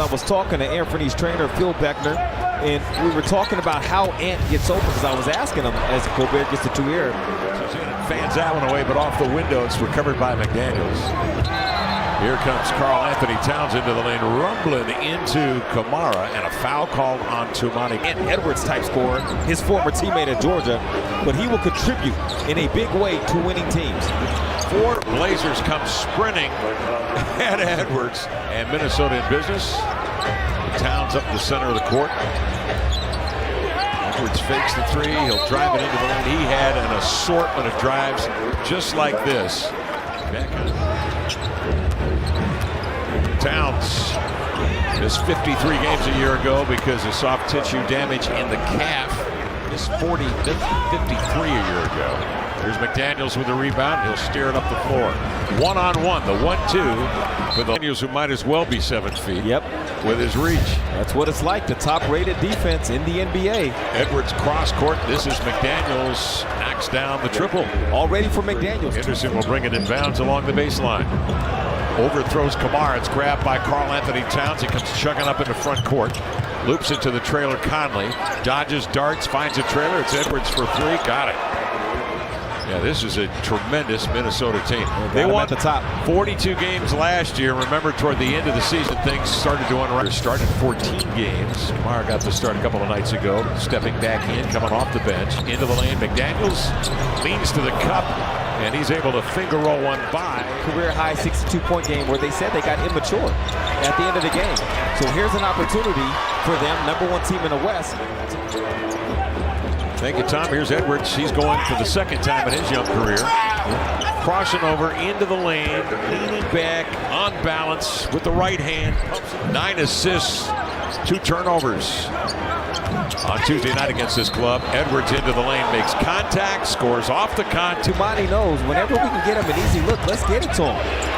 I was talking to Anthony's trainer, Phil Beckner, and we were talking about how Ant gets open because I was asking him as Gobert gets the two air. Fans that one away, but off the window. It's recovered by McDaniels. Here comes Karl Anthony Towns into the lane, rumbling into Kamara, and a foul called on Tumani. Ant Edwards type scorer, his former teammate at Georgia, but he will contribute in a big way to winning teams. 4 Blazers come sprinting at Edwards, and Minnesota in business. Towns up the center of the court. Edwards fakes the 3. He'll drive it into the lane. He had an assortment of drives just like this. Towns missed 53 games a year ago because of soft tissue damage in the calf. Missed 53 a year ago. Here's McDaniels with the rebound. He'll steer it up the floor. One-on-one, the 1-2 for the McDaniels, who might as well be 7 feet. Yep. With his reach. That's what it's like, the top-rated defense in the NBA. Edwards cross court. This is McDaniels. Knocks down the triple. All ready for McDaniels. Henderson will bring it in bounds along the baseline. Overthrows Kamara. It's grabbed by Karl Anthony Towns. He comes chugging up into front court. Loops it to the trailer Conley. Dodges darts, finds a trailer. It's Edwards for 3. Got it. Yeah, this is a tremendous Minnesota team. They won at the top 42 games last year. Remember, toward the end of the season, things started to unravel. Started 14 games. Kamara got to start a couple of nights ago. Stepping back in, coming off the bench. Into the lane. McDaniels leans to the cup, and he's able to finger roll one by. Career high 62-point game where they said they got immature at the end of the game. So here's an opportunity for them, #1 team in the West. Thank you, Tom. Here's Edwards. He's going for the 2nd time in his young career. Crossing over into the lane, leaning back, on balance with the right hand. 9 assists, 2 turnovers. On Tuesday night against this club, Edwards into the lane, makes contact, scores off the contact. Tumani knows whenever we can get him an easy look, let's get it to him.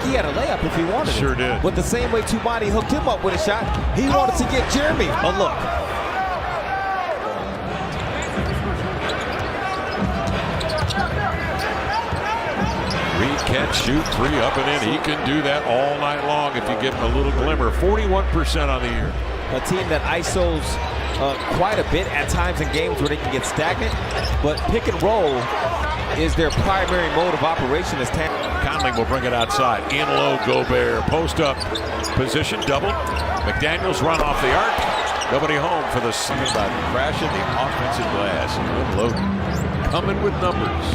He had a layup if he wanted Sure it. did. But the same way Tumani hooked him up with a shot, he wanted to get Jeremy a look. Read, catch, shoot, 3 up and in. He can do that all night long if you give him a little glimmer. 41% on the year. A team that ISOs quite a bit at times in games where they can get stagnant, but pick and roll is their primary mode of operation. As Conley will bring it outside. In low, Gobert. Post up position, double. McDaniels run off the arc. Nobody home for the second by crashing the offensive glass. Unloading. Coming with numbers.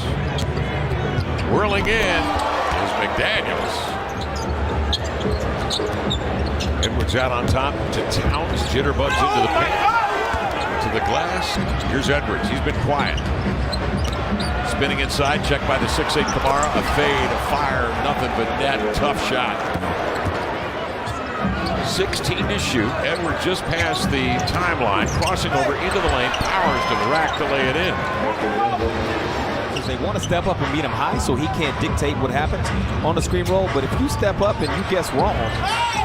Whirling in is McDaniels. Edwards out on top to Towns. Jitterbugs into the paint. To the glass. Here's Edwards. He's been quiet. Spinning inside, checked by the 6'8 Kamara. A fade, a fire, nothing but net. Tough shot. 16 to shoot. Edwards just past the timeline, crossing over into the lane. Powers to the rack to lay it in. They want to step up and meet him high so he can't dictate what happens on the screen roll. But if you step up and you guess wrong,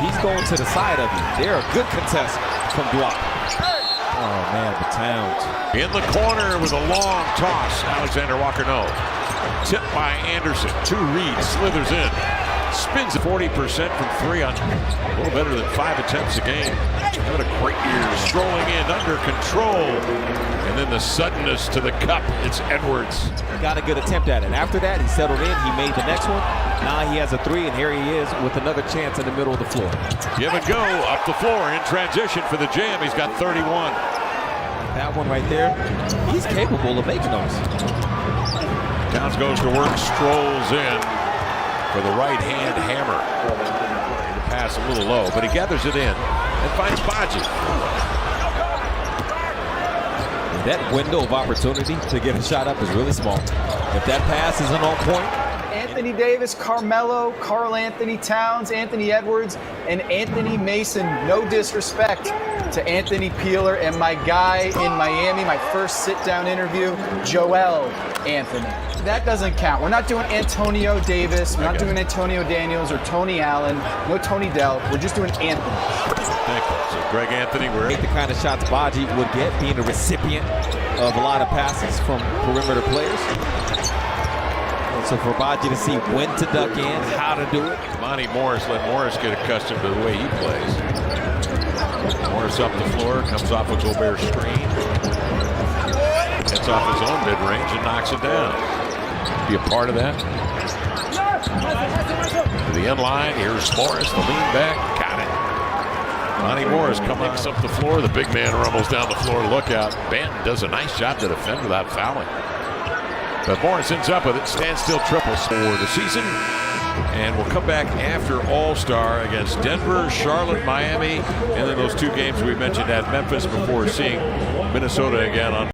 he's going to the side of you. They're a good contest from block. Oh, man, the Towns. In the corner with a long toss. Alexander Walker, no. Tipped by Anderson. 2 reads, slithers in. Spins 40% from 3 on a little better than 5 attempts a game. Having a great year. Strolling in, under control. And then the suddenness to the cup. It's Edwards. Got a good attempt at it. After that, he settled in. He made the next one. Now he has a 3, and here he is with another chance in the middle of the floor. Give and go up the floor in transition for the jam. He's got 31. That one right there, he's capable of making those. Towns goes to work, strolls in for the right-hand hammer. The pass a little low, but he gathers it in and finds Baji. That window of opportunity to get a shot up is really small. If that pass isn't on point. Anthony Davis, Carmelo, Karl Anthony Towns, Anthony Edwards, and Anthony Mason. No disrespect to Anthony Peeler and my guy in Miami, my first sit-down interview, Joel Anthony. That doesn't count. We're not doing Antonio Davis. We're not doing Antonio Daniels or Tony Allen. No Tony Delk. We're just doing Anthony. Thank you. So Greg Anthony, we're the kind of shots Baji would get, being a recipient of a lot of passes from perimeter players. So for Baji to see when to duck in, how to do it. Monty Morris, let Morris get accustomed to the way he plays. Morris up the floor, comes off a Gobert screen. Gets off his own mid-range and knocks it down. Be a part of that. To the end line, here's Morris, the lean back, got it. Monty Morris comes up the floor, the big man rumbles down the floor, look out. Banton does a nice job to defend without fouling. But Morris ends up with it, standstill triples for the season. And we'll come back after All-Star against Denver, Charlotte, Miami, and then those two games we mentioned at Memphis before seeing Minnesota again on